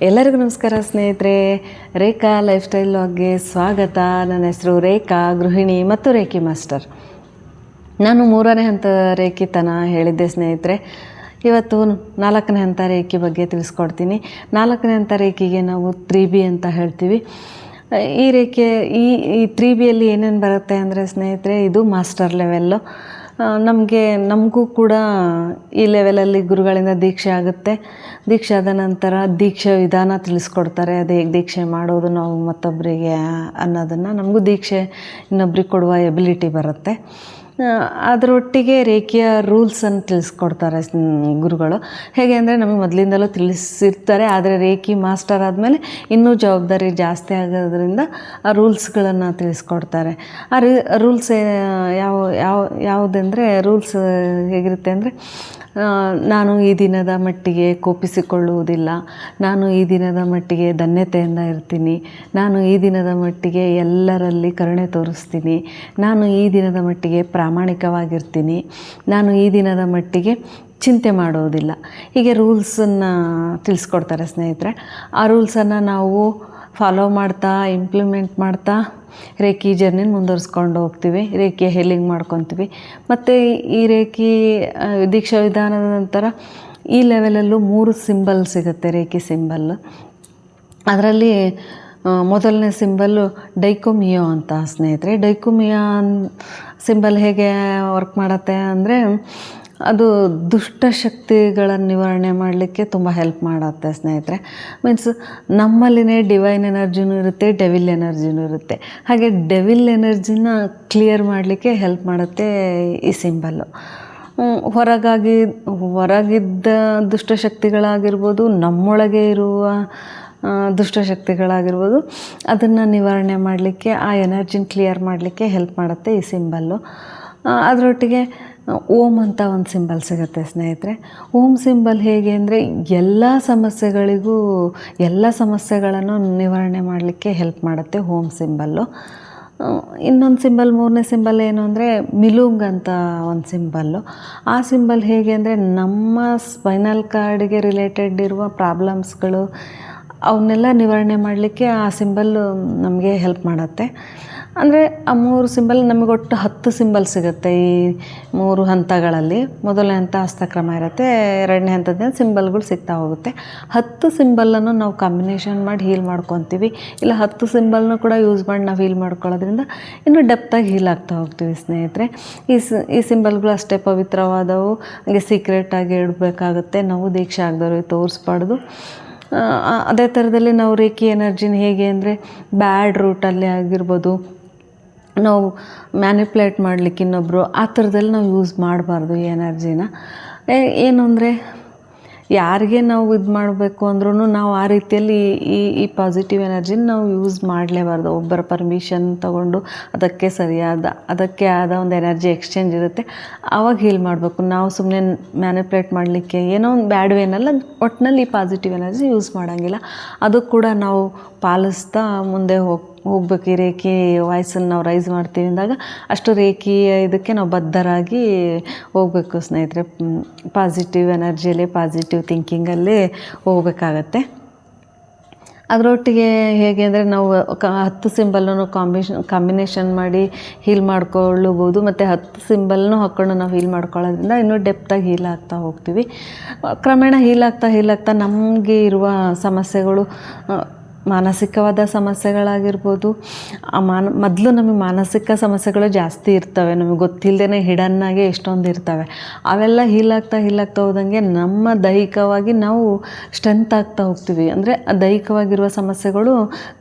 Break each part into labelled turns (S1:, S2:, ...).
S1: ಎಲ್ಲರಿಗೂ ನಮಸ್ಕಾರ ಸ್ನೇಹಿತರೆ. ರೇಖಾ ಲೈಫ್ ಸ್ಟೈಲ್ ವ್ಲಾಗ್ಗೆ ಸ್ವಾಗತ. ನನ್ನ ಹೆಸರು ರೇಖಾ, ಗೃಹಿಣಿ ಮತ್ತು ರೇಖಿ ಮಾಸ್ಟರ್. ನಾನು 3ನೇ ಹಂತ ರೇಖಿತನ ಹೇಳಿದ್ದೆ ಸ್ನೇಹಿತರೆ. ಇವತ್ತು 4ನೇ ಹಂತ ರೇಖಿ ಬಗ್ಗೆ ತಿಳಿಸ್ಕೊಡ್ತೀನಿ. 4ನೇ ಹಂತ ರೇಖಿಗೆ ನಾವು 3B ಅಂತ ಹೇಳ್ತೀವಿ. ಈ ರೇಖೆ ಈ 3Bಯಲ್ಲಿ ಏನೇನು ಬರುತ್ತೆ ಅಂದರೆ ಸ್ನೇಹಿತರೆ, ಇದು ಮಾಸ್ಟರ್ ಲೆವೆಲ್ಲು. ನಮಗೂ ಕೂಡ ಈ ಲೆವೆಲಲ್ಲಿ ಗುರುಗಳಿಂದ ದೀಕ್ಷೆ ಆಗುತ್ತೆ. ದೀಕ್ಷೆ ಆದ ನಂತರ ದೀಕ್ಷೆ ವಿಧಾನ ತಿಳಿಸ್ಕೊಡ್ತಾರೆ. ಅದು ಹೇಗೆ ದೀಕ್ಷೆ ಮಾಡೋದು ನಾವು ಮತ್ತೊಬ್ಬರಿಗೆ ಅನ್ನೋದನ್ನು, ನಮಗೂ ದೀಕ್ಷೆ ಇನ್ನೊಬ್ರಿಗೆ ಕೊಡುವ ಎಬಿಲಿಟಿ ಬರುತ್ತೆ. ಅದರೊಟ್ಟಿಗೆ ರೇಖೆಯ ರೂಲ್ಸನ್ನು ತಿಳಿಸ್ಕೊಡ್ತಾರೆ ಗುರುಗಳು. ಹೇಗೆ ಅಂದರೆ ನಮಗೆ ಮೊದಲಿಂದಲೂ ತಿಳಿಸಿರ್ತಾರೆ, ಆದರೆ ರೇಖಿ ಮಾಸ್ಟರ್ ಆದಮೇಲೆ ಇನ್ನೂ ಜವಾಬ್ದಾರಿ ಜಾಸ್ತಿ ಆಗೋದ್ರಿಂದ ಆ ರೂಲ್ಸ್ಗಳನ್ನು ತಿಳಿಸ್ಕೊಡ್ತಾರೆ. ಆ ರೂಲ್ಸ್ ಯಾವುದೆಂದರೆ, ರೂಲ್ಸ್ ಹೇಗಿರುತ್ತೆ ಅಂದರೆ, ನಾನು ಈ ದಿನದ ಮಟ್ಟಿಗೆ ಕೋಪಿಸಿಕೊಳ್ಳುವುದಿಲ್ಲ, ನಾನು ಈ ದಿನದ ಮಟ್ಟಿಗೆ ಧನ್ಯತೆಯಿಂದ ಇರ್ತೀನಿ, ನಾನು ಈ ದಿನದ ಮಟ್ಟಿಗೆ ಎಲ್ಲರಲ್ಲಿ ಕರುಣೆ ತೋರಿಸ್ತೀನಿ, ನಾನು ಈ ದಿನದ ಮಟ್ಟಿಗೆ ಪ್ರಾಮಾಣಿಕವಾಗಿರ್ತೀನಿ, ನಾನು ಈ ದಿನದ ಮಟ್ಟಿಗೆ ಚಿಂತೆ ಮಾಡೋದಿಲ್ಲ. ಹೀಗೆ ರೂಲ್ಸನ್ನು ತಿಳಿಸ್ಕೊಡ್ತಾರೆ ಸ್ನೇಹಿತರೆ. ಆ ರೂಲ್ಸನ್ನು ನಾವು ಫಾಲೋ ಮಾಡ್ತಾ, ಇಂಪ್ಲಿಮೆಂಟ್ ಮಾಡ್ತಾ ರೇಖಿ ಜರ್ನಿನ ಮುಂದುವರಿಸ್ಕೊಂಡು ಹೋಗ್ತೀವಿ. ರೇಖಿಯ ಹೆಲ್ಲಿಂಗ್ ಮಾಡ್ಕೊತೀವಿ. ಮತ್ತು ಈ ರೇಖಿ ದೀಕ್ಷಾ ವಿಧಾನದ ನಂತರ ಈ ಲೆವೆಲಲ್ಲೂ 3 ಸಿಂಬಲ್ ಸಿಗುತ್ತೆ, ರೇಖಿ ಸಿಂಬಲ್ಲು. ಅದರಲ್ಲಿ ಮೊದಲನೇ ಸಿಂಬಲ್ಲು ಡೈಕೋಮಿಯೋ ಅಂತ ಸ್ನೇಹಿತರೆ. ಡೈಕೋಮಿಯೋ ಸಿಂಬಲ್ ಹೇಗೆ ವರ್ಕ್ ಮಾಡುತ್ತೆ ಅಂದರೆ, ಅದು ದುಷ್ಟಶಕ್ತಿಗಳನ್ನು ನಿವಾರಣೆ ಮಾಡಲಿಕ್ಕೆ ತುಂಬ ಹೆಲ್ಪ್ ಮಾಡುತ್ತೆ ಸ್ನೇಹಿತರೆ. ಮೀನ್ಸ್ ನಮ್ಮಲ್ಲಿನೇ ಡಿವೈನ್ ಎನರ್ಜಿನೂ ಇರುತ್ತೆ, ಡೆವಿಲ್ ಎನರ್ಜಿನೂ ಇರುತ್ತೆ. ಹಾಗೆ ಡೆವಿಲ್ ಎನರ್ಜಿನ ಕ್ಲಿಯರ್ ಮಾಡಲಿಕ್ಕೆ ಹೆಲ್ಪ್ ಮಾಡುತ್ತೆ ಈ ಸಿಂಬಲ್ಲು. ಹೊರಗಿದ್ದ ದುಷ್ಟಶಕ್ತಿಗಳಾಗಿರ್ಬೋದು, ನಮ್ಮೊಳಗೆ ಇರುವ ದುಷ್ಟಶಕ್ತಿಗಳಾಗಿರ್ಬೋದು, ಅದನ್ನು ನಿವಾರಣೆ ಮಾಡಲಿಕ್ಕೆ, ಆ ಎನರ್ಜಿನ ಕ್ಲಿಯರ್ ಮಾಡಲಿಕ್ಕೆ ಹೆಲ್ಪ್ ಮಾಡುತ್ತೆ ಈ ಸಿಂಬಲ್ಲು. ಅದರೊಟ್ಟಿಗೆ ಓಂ ಅಂತ ಒಂದು ಸಿಂಬಲ್ ಸಿಗುತ್ತೆ ಸ್ನೇಹಿತರೆ. ಓಂ ಸಿಂಬಲ್ ಹೇಗೆ ಅಂದರೆ, ಎಲ್ಲ ಸಮಸ್ಯೆಗಳನ್ನು ನಿವಾರಣೆ ಮಾಡಲಿಕ್ಕೆ ಹೆಲ್ಪ್ ಮಾಡುತ್ತೆ ಓಂ ಸಿಂಬಲ್ಲು. ಇನ್ನೊಂದು ಸಿಂಬಲ್, 3ನೇ ಸಿಂಬಲ್ ಏನು ಅಂದರೆ ಮಿಲುಂಗ್ ಅಂತ ಒಂದು ಸಿಂಬಲ್ಲು. ಆ ಸಿಂಬಲ್ ಹೇಗೆ ಅಂದರೆ, ನಮ್ಮ ಸ್ಪೈನಲ್ ಕಾರ್ಡ್ಗೆ ರಿಲೇಟೆಡ್ ಇರುವ ಪ್ರಾಬ್ಲಮ್ಸ್ಗಳು ಅವನ್ನೆಲ್ಲ ನಿವಾರಣೆ ಮಾಡಲಿಕ್ಕೆ ಆ ಸಿಂಬಲ್ಲು ನಮಗೆ ಹೆಲ್ಪ್ ಮಾಡುತ್ತೆ. ಅಂದರೆ ಆ 3 ಸಿಂಬಲ್ ನಮಗೆ ಒಟ್ಟು 10 ಸಿಂಬಲ್ ಸಿಗುತ್ತೆ ಈ 3 ಹಂತಗಳಲ್ಲಿ. ಮೊದಲನೇ ಹಂತ ಹಸ್ತಕ್ರಮ ಇರುತ್ತೆ, 2ನೇ ಹಂತದ ಸಿಂಬಲ್ಗಳು ಸಿಗ್ತಾ ಹೋಗುತ್ತೆ. 10 ಸಿಂಬಲನ್ನು ನಾವು ಕಾಂಬಿನೇಷನ್ ಮಾಡಿ ಹೀಲ್ ಮಾಡ್ಕೊತೀವಿ. ಇಲ್ಲ 10 ಸಿಂಬಲ್ನು ಕೂಡ ಯೂಸ್ ಮಾಡಿ ನಾವು ಹೀಲ್ ಮಾಡ್ಕೊಳ್ಳೋದ್ರಿಂದ ಇನ್ನೂ ಡೆಪ್ತಾಗಿ ಹೀಲ್ ಆಗ್ತಾ ಹೋಗ್ತೀವಿ ಸ್ನೇಹಿತರೆ. ಈ ಸಿಂಬಲ್ಗಳು ಅಷ್ಟೇ ಪವಿತ್ರವಾದವು, ಹಾಗೆ ಸೀಕ್ರೆಟಾಗಿ ಇಡಬೇಕಾಗುತ್ತೆ. ನಾವು ದೀಕ್ಷೆ ಆಗದವ್ರಿಗೆ ತೋರಿಸ್ಬಾರ್ದು. ಅದೇ ಥರದಲ್ಲಿ ನಾವು ರೇಖಿ ಎನರ್ಜಿನ ಹೇಗೆ ಅಂದರೆ, ಬ್ಯಾಡ್ ರೂಟಲ್ಲಿ ಆಗಿರ್ಬೋದು, ನಾವು ಮ್ಯಾನಿಪ್ಯುಲೇಟ್ ಮಾಡಲಿಕ್ಕೆ ಇನ್ನೊಬ್ಬರು, ಆ ಥರದಲ್ಲಿ ನಾವು ಯೂಸ್ ಮಾಡಬಾರ್ದು ಈ ಎನರ್ಜಿನ. ಏನು ಅಂದರೆ, ಯಾರಿಗೆ ನಾವು ಇದು ಮಾಡಬೇಕು ಅಂದ್ರೂ ನಾವು ಆ ರೀತಿಯಲ್ಲಿ ಈ ಪಾಸಿಟಿವ್ ಎನರ್ಜಿನ ನಾವು ಯೂಸ್ ಮಾಡಲೇಬಾರ್ದು. ಒಬ್ಬರ ಪರ್ಮಿಷನ್ ತಗೊಂಡು ಅದಕ್ಕೆ ಆದ ಒಂದು ಎನರ್ಜಿ ಎಕ್ಸ್ಚೇಂಜ್ ಇರುತ್ತೆ, ಆವಾಗ ಹೀಲ್ ಮಾಡಬೇಕು. ನಾವು ಸುಮ್ಮನೆ ಮ್ಯಾನಿಪ್ಯುಲೇಟ್ ಮಾಡಲಿಕ್ಕೆ ಏನೋ ಒಂದು ಬ್ಯಾಡ್ ವೇನಲ್ಲ, ಒಟ್ಟಿನಲ್ಲಿ ಈ ಪಾಸಿಟಿವ್ ಎನರ್ಜಿ ಯೂಸ್ ಮಾಡೋಂಗಿಲ್ಲ. ಅದು ಕೂಡ ನಾವು ಪಾಲಿಸ್ತಾ ಮುಂದೆ ಹೋಗ್ಬೇಕು. ಈ ರೇಖಿ ವಾಯ್ಸನ್ನು ನಾವು ರೈಸ್ ಮಾಡ್ತೀವಿ ಅಂದಾಗ ಅಷ್ಟು ರೇಖಿ ಇದಕ್ಕೆ ನಾವು ಬದ್ಧರಾಗಿ ಹೋಗಬೇಕು ಸ್ನೇಹಿತರೆ. ಪಾಸಿಟಿವ್ ಎನರ್ಜಿಯಲ್ಲಿ, ಪಾಸಿಟಿವ್ ಥಿಂಕಿಂಗಲ್ಲಿ ಹೋಗಬೇಕಾಗತ್ತೆ. ಅದರೊಟ್ಟಿಗೆ ಹೇಗೆ ಅಂದರೆ, ನಾವು 10 ಸಿಂಬಲನ್ನು ಕಾಂಬಿನೇಷನ್ ಮಾಡಿ ಹೀಲ್ ಮಾಡ್ಕೊಳ್ಳಬಹುದು. ಮತ್ತು 10 ಸಿಂಬಲ್ನು ಹಾಕ್ಕೊಂಡು ನಾವು ಹೀಲ್ ಮಾಡ್ಕೊಳ್ಳೋದ್ರಿಂದ ಇನ್ನೂ ಡೆಪ್ತಾಗಿ ಹೀಲ್ ಆಗ್ತಾ ಹೋಗ್ತೀವಿ. ಕ್ರಮೇಣ ಹೀಲ್ ಆಗ್ತಾ ನಮಗೆ ಇರುವ ಸಮಸ್ಯೆಗಳು, ಮಾನಸಿಕವಾದ ಸಮಸ್ಯೆಗಳಾಗಿರ್ಬೋದು, ಮೊದಲು ನಮಗೆ ಮಾನಸಿಕ ಸಮಸ್ಯೆಗಳು ಜಾಸ್ತಿ ಇರ್ತವೆ, ನಮಗೆ ಗೊತ್ತಿಲ್ಲದೇ ಹಿಡನ್ನಾಗೆ ಎಷ್ಟೊಂದು ಇರ್ತವೆ. ಅವೆಲ್ಲ ಹೀಲ್ ಆಗ್ತಾ ಹೋದಂಗೆ ನಮ್ಮ ದೈಹಿಕವಾಗಿ ನಾವು ಸ್ಟ್ರೆಂತ್ ಆಗ್ತಾ ಹೋಗ್ತೀವಿ. ಅಂದರೆ ದೈಹಿಕವಾಗಿರುವ ಸಮಸ್ಯೆಗಳು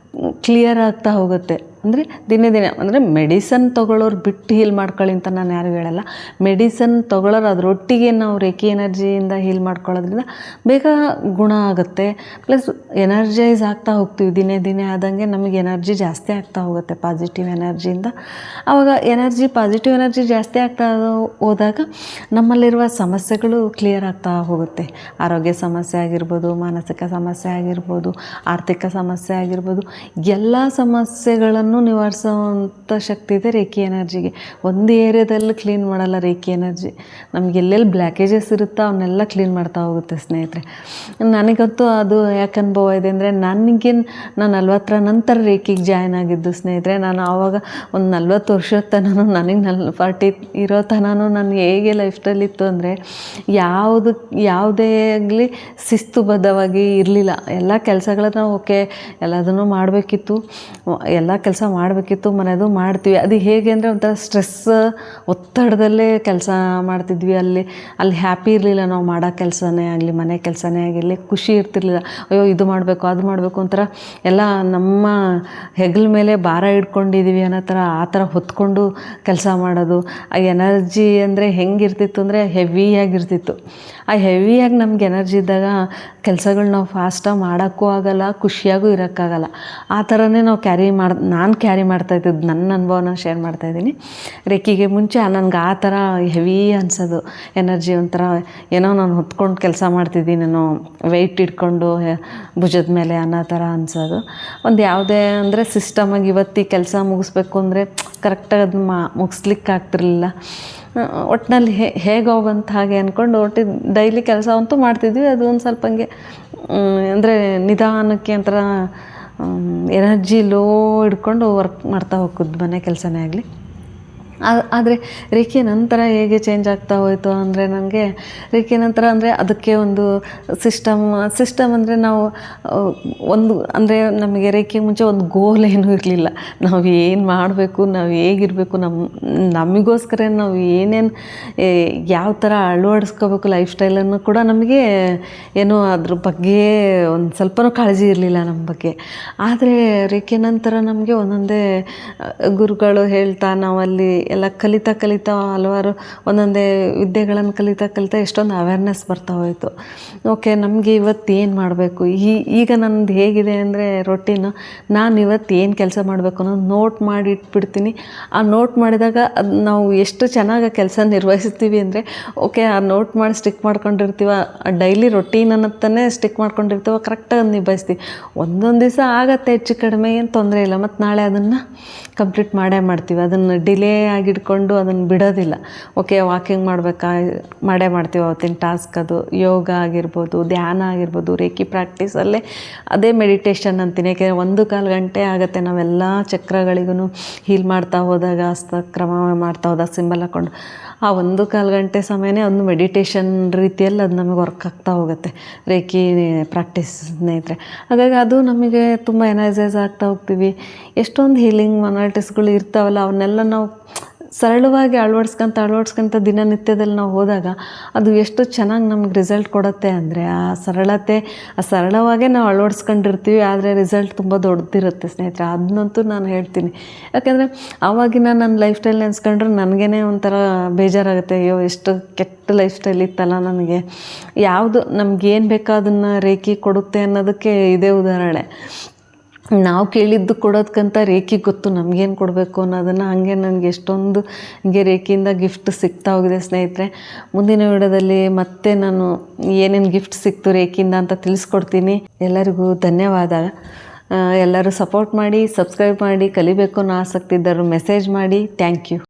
S1: ಕ್ಲಿಯರ್ ಆಗ್ತಾ ಹೋಗುತ್ತೆ. ಅಂದರೆ ದಿನೇ ಅಂದರೆ ಮೆಡಿಸನ್ ತೊಗೊಳ್ಳೋರು ಬಿಟ್ಟು ಹೀಲ್ ಮಾಡ್ಕೊಳ್ಳಿ ಅಂತ ನಾನು ಯಾರಿಗೂ ಹೇಳಲ್ಲ. ಮೆಡಿಸನ್ ತೊಗೊಳ್ಳೋರು ಅದರೊಟ್ಟಿಗೆ ನಾವು ರೇಖಿ ಎನರ್ಜಿಯಿಂದ ಹೀಲ್ ಮಾಡ್ಕೊಳ್ಳೋದ್ರಿಂದ ಬೇಗ ಗುಣ ಆಗುತ್ತೆ. ಪ್ಲಸ್ ಎನರ್ಜೈಸ್ ಆಗ್ತಾ ಹೋಗ್ತೀವಿ. ದಿನೇ ಆದಂಗೆ ನಮಗೆ ಎನರ್ಜಿ ಜಾಸ್ತಿ ಆಗ್ತಾ ಹೋಗುತ್ತೆ ಪಾಸಿಟಿವ್ ಎನರ್ಜಿಯಿಂದ. ಆವಾಗ ಪಾಸಿಟಿವ್ ಎನರ್ಜಿ ಜಾಸ್ತಿ ಆಗ್ತಾ ಹೋದಾಗ ನಮ್ಮಲ್ಲಿರುವ ಸಮಸ್ಯೆಗಳು ಕ್ಲಿಯರ್ ಆಗ್ತಾ ಹೋಗುತ್ತೆ. ಆರೋಗ್ಯ ಸಮಸ್ಯೆ ಆಗಿರ್ಬೋದು, ಮಾನಸಿಕ ಸಮಸ್ಯೆ ಆಗಿರ್ಬೋದು, ಆರ್ಥಿಕ ಸಮಸ್ಯೆ ಆಗಿರ್ಬೋದು, ಎಲ್ಲ ಸಮಸ್ಯೆಗಳನ್ನು ನಿವಾರಿಸೋವಂಥ ಶಕ್ತಿ ಇದೆ ರೇಖಿ ಎನರ್ಜಿಗೆ. ಒಂದು ಏರಿಯಾದಲ್ಲಿ ಕ್ಲೀನ್ ಮಾಡಲ್ಲ ರೇಖಿ ಎನರ್ಜಿ. ನಮ್ಗೆ ಎಲ್ಲೆಲ್ಲಿ ಬ್ಲ್ಯಾಕೇಜಸ್ ಇರುತ್ತೋ ಅವನ್ನೆಲ್ಲ ಕ್ಲೀನ್ ಮಾಡ್ತಾ ಹೋಗುತ್ತೆ ಸ್ನೇಹಿತರೆ. ನನಗಂತೂ ಅದು ಯಾಕೆ ಅನುಭವ ಇದೆ ಅಂದರೆ, ನಾನು 40ರ ನಂತರ ರೇಖಿಗೆ ಜಾಯ್ನ್ ಆಗಿದ್ದು ಸ್ನೇಹಿತರೆ. ನಾನು ಆವಾಗ ಒಂದು 40 ವರ್ಷದ ತನಕ ನನಗೆ 40 ಇರೋ ತನಕ ನಾನು ಹೇಗೆ ಲೈಫ್ ಸ್ಟೈಲ್ ಇತ್ತು ಅಂದರೆ, ಯಾವುದೇ ಆಗಲಿ ಶಿಸ್ತುಬದ್ಧವಾಗಿ ಇರಲಿಲ್ಲ. ಎಲ್ಲ ಕೆಲಸಗಳನ್ನ ಓಕೆ ಎಲ್ಲದನ್ನು ಮಾಡಬೇಕಿತ್ತು, ಎಲ್ಲ ಕೆಲಸ ಮಾಡಬೇಕಿತ್ತು, ಮನೆಯದು ಮಾಡ್ತೀವಿ. ಅದು ಹೇಗೆ ಅಂದರೆ ಒಂಥರ ಸ್ಟ್ರೆಸ್, ಒತ್ತಡದಲ್ಲೇ ಕೆಲಸ ಮಾಡ್ತಿದ್ವಿ. ಅಲ್ಲಿ ಹ್ಯಾಪಿ ಇರಲಿಲ್ಲ ನಾವು ಮಾಡೋ ಕೆಲಸನೇ ಆಗಲಿ, ಮನೆ ಕೆಲಸನೇ ಆಗಿರಲಿ, ಖುಷಿ ಇರ್ತಿರ್ಲಿಲ್ಲ. ಅಯ್ಯೋ ಇದು ಮಾಡಬೇಕು ಅದು ಮಾಡಬೇಕು ಒಂಥರ ಎಲ್ಲ ನಮ್ಮ ಹೆಗಲ ಮೇಲೆ ಭಾರ ಇಟ್ಕೊಂಡಿದ್ದೀವಿ ಅನ್ನೋ ಥರ, ಆ ಥರ ಹೊತ್ಕೊಂಡು ಕೆಲಸ ಮಾಡೋದು. ಆ ಎನರ್ಜಿ ಅಂದರೆ ಹೆಂಗಿರ್ತಿತ್ತು ಅಂದರೆ ಹೆವಿಯಾಗಿರ್ತಿತ್ತು. ಆ ಹೆವಿಯಾಗಿ ನಮ್ಗೆ ಎನರ್ಜಿ ಇದ್ದಾಗ ಕೆಲಸಗಳು ನಾವು ಫಾಸ್ಟಾಗಿ ಮಾಡೋಕ್ಕೂ ಆಗೋಲ್ಲ, ಖುಷಿಯಾಗೂ ಇರೋಕ್ಕಾಗಲ್ಲ. ಆ ಥರನೇ ನಾವು ನಾನು ಕ್ಯಾರಿ ಮಾಡ್ತಾಯಿದ್ದು ನನ್ನ ಅನುಭವನ ಶೇರ್ ಮಾಡ್ತಾಯಿದ್ದೀನಿ. ರೇಖಿಗೆ ಮುಂಚೆ ನನಗೆ ಆ ಥರ ಹೆವಿ ಅನಿಸೋದು ಎನರ್ಜಿ. ಒಂಥರ ಏನೋ ನಾನು ಹೊತ್ಕೊಂಡು ಕೆಲಸ ಮಾಡ್ತಿದ್ದೀನಿ, ನಾನು ವೆಯ್ಟ್ ಇಟ್ಕೊಂಡು ಭುಜದ ಮೇಲೆ ಅನ್ನೋ ಥರ ಅನಿಸೋದು. ಒಂದು ಯಾವುದೇ ಅಂದರೆ ಸಿಸ್ಟಮಾಗಿ ಇವತ್ತು ಈ ಕೆಲಸ ಮುಗಿಸ್ಬೇಕು ಅಂದರೆ ಕರೆಕ್ಟಾಗಿ ಅದನ್ನ ಮುಗಿಸ್ಲಿಕ್ಕೆ ಆಗ್ತಿರ್ಲಿಲ್ಲ. ಒಟ್ಟಿನಲ್ಲಿ ಹೇಗೋ ಬಂತು ಹಾಗೆ ಅಂದ್ಕೊಂಡು ಡೈಲಿ ಕೆಲಸ ಅಂತೂ ಮಾಡ್ತಿದ್ವಿ. ಅದು ಒಂದು ಸ್ವಲ್ಪ ಹಂಗೆ ಅಂದರೆ ನಿಧಾನಕ್ಕೆ ಒಂಥರ ಎನರ್ಜಿ ಲೋ ಹಿಡ್ಕೊಂಡು ವರ್ಕ್ ಮಾಡ್ತಾ ಹೋಗೋದು, ಮನೆ ಕೆಲಸನೇ ಆಗಲಿ. ಆದರೆ ರೇಖೆ ನಂತರ ಹೇಗೆ ಚೇಂಜ್ ಆಗ್ತಾ ಹೋಯಿತು ಅಂದರೆ, ನನಗೆ ರೇಖೆ ನಂತರ ಅಂದರೆ ಅದಕ್ಕೆ ಒಂದು ಸಿಸ್ಟಮ್ ಅಂದರೆ ನಾವು ಒಂದು ಅಂದರೆ ನಮಗೆ ರೇಖೆ ಮುಂಚೆ ಒಂದು ಗೋಲ್ ಏನೂ ಇರಲಿಲ್ಲ. ನಾವು ಏನು ಮಾಡಬೇಕು, ನಾವು ಹೇಗಿರಬೇಕು, ನಮಗೋಸ್ಕರ ನಾವು ಏನೇನು ಯಾವ ಥರ ಅಳವಡಿಸ್ಕೋಬೇಕು ಲೈಫ್ ಸ್ಟೈಲನ್ನು ಕೂಡ ನಮಗೆ ಏನೋ ಅದ್ರ ಬಗ್ಗೆ ಒಂದು ಸ್ವಲ್ಪನೂ ಕಾಳಜಿ ಇರಲಿಲ್ಲ ನಮ್ಮ ಬಗ್ಗೆ. ಆದರೆ ರೇಖೆ ನಂತರ ನಮಗೆ ಒಂದೊಂದೇ ಗುರುಗಳು ಹೇಳ್ತಾ ನಾವಲ್ಲಿ ಎಲ್ಲ ಕಲಿತಾ ಹಲವಾರು ಒಂದೊಂದೇ ವಿದ್ಯೆಗಳನ್ನು ಕಲಿತಾ ಎಷ್ಟೊಂದು ಅವೇರ್ನೆಸ್ ಬರ್ತಾ ಹೋಯಿತು. ಓಕೆ, ನಮಗೆ ಇವತ್ತು ಏನು ಮಾಡಬೇಕು, ಈಗ ನನ್ನದು ಹೇಗಿದೆ ಅಂದರೆ ರೊಟೀನು, ನಾನು ಇವತ್ತು ಏನು ಕೆಲಸ ಮಾಡಬೇಕು ಅನ್ನೋದು ನೋಟ್ ಮಾಡಿ ಇಟ್ಬಿಡ್ತೀನಿ. ಆ ನೋಟ್ ಮಾಡಿದಾಗ ಅದು ನಾವು ಎಷ್ಟು ಚೆನ್ನಾಗಿ ಕೆಲಸ ನಿರ್ವಹಿಸ್ತೀವಿ ಅಂದರೆ, ಓಕೆ ಆ ನೋಟ್ ಮಾಡಿ ಸ್ಟಿಕ್ ಮಾಡ್ಕೊಂಡಿರ್ತೀವ, ಡೈಲಿ ರೊಟೀನ್ ಅನ್ನೋದನ್ನೇ ಸ್ಟಿಕ್ ಮಾಡ್ಕೊಂಡಿರ್ತೀವ, ಕರೆಕ್ಟಾಗಿ ನಿಭಾಯಿಸ್ತೀವಿ. ಒಂದೊಂದು ದಿವಸ ಆಗತ್ತೆ ಹೆಚ್ಚು ಕಡಿಮೆ, ಏನು ತೊಂದರೆ ಇಲ್ಲ, ಮತ್ತು ನಾಳೆ ಅದನ್ನು ಕಂಪ್ಲೀಟ್ ಮಾಡ್ತೀವಿ. ಅದನ್ನು ಡಿಲೇ ಆಗಿಡ್ಕೊಂಡು ಅದನ್ನು ಬಿಡೋದಿಲ್ಲ. ಓಕೆ, ವಾಕಿಂಗ್ ಮಾಡೇ ಮಾಡ್ತೀವಿ ಅವತ್ತಿನ ಟಾಸ್ಕ್. ಅದು ಯೋಗ ಆಗಿರ್ಬೋದು, ಧ್ಯಾನ ಆಗಿರ್ಬೋದು, ರೇಖಿ ಪ್ರಾಕ್ಟೀಸಲ್ಲೇ ಅದೇ ಮೆಡಿಟೇಷನ್ ಅಂತೀನಿ. ಯಾಕೆಂದರೆ 1-1/4 ಗಂಟೆ ಆಗುತ್ತೆ ನಾವೆಲ್ಲ ಚಕ್ರಗಳಿಗೂ ಹೀಲ್ ಮಾಡ್ತಾ ಹೋದಾಗ, ಹಸ್ತಕ್ರಮ ಮಾಡ್ತಾ ಹೋದಾಗ ಸಿಂಬಲ್ ಹಾಕ್ಕೊಂಡು ಆ 1-1/4 ಗಂಟೆ ಸಮಯನೇ ಒಂದು ಮೆಡಿಟೇಷನ್ ರೀತಿಯಲ್ಲಿ ಅದು ನಮಗೆ ವರ್ಕ್ ಆಗ್ತಾ ಹೋಗುತ್ತೆ ರೇಖಿ ಪ್ರಾಕ್ಟೀಸ್ ಸ್ನೇಹಿತರೆ. ಹಾಗಾಗಿ ಅದು ನಮಗೆ ತುಂಬ ಎನರ್ಜೈಸ್ ಆಗ್ತಾ ಹೋಗ್ತೀವಿ. ಎಷ್ಟೊಂದು ಹೀಲಿಂಗ್ ಮೊನಾಲಿಟೀಸ್ಗಳು ಇರ್ತಾವಲ್ಲ, ಅವನ್ನೆಲ್ಲ ನಾವು ಸರಳವಾಗಿ ಅಳವಡಿಸ್ಕೊಂತ ದಿನನಿತ್ಯದಲ್ಲಿ ನಾವು ಹೋದಾಗ ಅದು ಎಷ್ಟು ಚೆನ್ನಾಗಿ ನಮ್ಗೆ ರಿಸಲ್ಟ್ ಕೊಡುತ್ತೆ ಅಂದರೆ, ಸರಳವಾಗೇ ನಾವು ಅಳವಡಿಸ್ಕೊಂಡಿರ್ತೀವಿ, ಆದರೆ ರಿಸಲ್ಟ್ ತುಂಬ ದೊಡ್ಡದಿರುತ್ತೆ ಸ್ನೇಹಿತರೆ. ಅದನ್ನಂತೂ ನಾನು ಹೇಳ್ತೀನಿ. ಯಾಕೆಂದರೆ ಆವಾಗಿನ ನನ್ನ ಲೈಫ್ ಸ್ಟೈಲ್ ನೆನೆಸ್ಕೊಂಡ್ರೆ ನನಗೇ ಒಂಥರ ಬೇಜಾರಾಗುತ್ತೆ. ಅಯ್ಯೋ ಎಷ್ಟು ಕೆಟ್ಟ ಲೈಫ್ ಸ್ಟೈಲ್ ಇತ್ತಲ್ಲ ನನಗೆ. ಯಾವುದು ನಮಗೇನು ಬೇಕೋ ಅದನ್ನು ರೇಖಿ ಕೊಡುತ್ತೆ ಅನ್ನೋದಕ್ಕೆ ಇದೇ ಉದಾಹರಣೆ. ನಾವು ಕೇಳಿದ್ದು ಕೊಡೋದಕ್ಕಂತ ರೇಖಿಗೆ ಗೊತ್ತು ನಮಗೇನು ಕೊಡಬೇಕು ಅನ್ನೋದನ್ನು. ಹಾಗೆ ನನಗೆ ಎಷ್ಟೊಂದು ಹೀಗೆ ರೇಖಿಯಿಂದ ಗಿಫ್ಟ್ ಸಿಗ್ತಾ ಹೋಗಿದೆ ಸ್ನೇಹಿತರೆ. ಮುಂದಿನ ವಿಡಿಯೋದಲ್ಲಿ ಮತ್ತೆ ನಾನು ಏನೇನು ಗಿಫ್ಟ್ ಸಿಕ್ತು ರೇಖಿಯಿಂದ ಅಂತ ತಿಳಿಸ್ಕೊಡ್ತೀನಿ. ಎಲ್ಲರಿಗೂ ಧನ್ಯವಾದ. ಎಲ್ಲರೂ ಸಪೋರ್ಟ್ ಮಾಡಿ, ಸಬ್ಸ್ಕ್ರೈಬ್ ಮಾಡಿ, ಕಲಿಬೇಕು ಅನ್ನೋ ಆಸಕ್ತಿ ಇದ್ದರು ಮೆಸೇಜ್ ಮಾಡಿ. Thank you.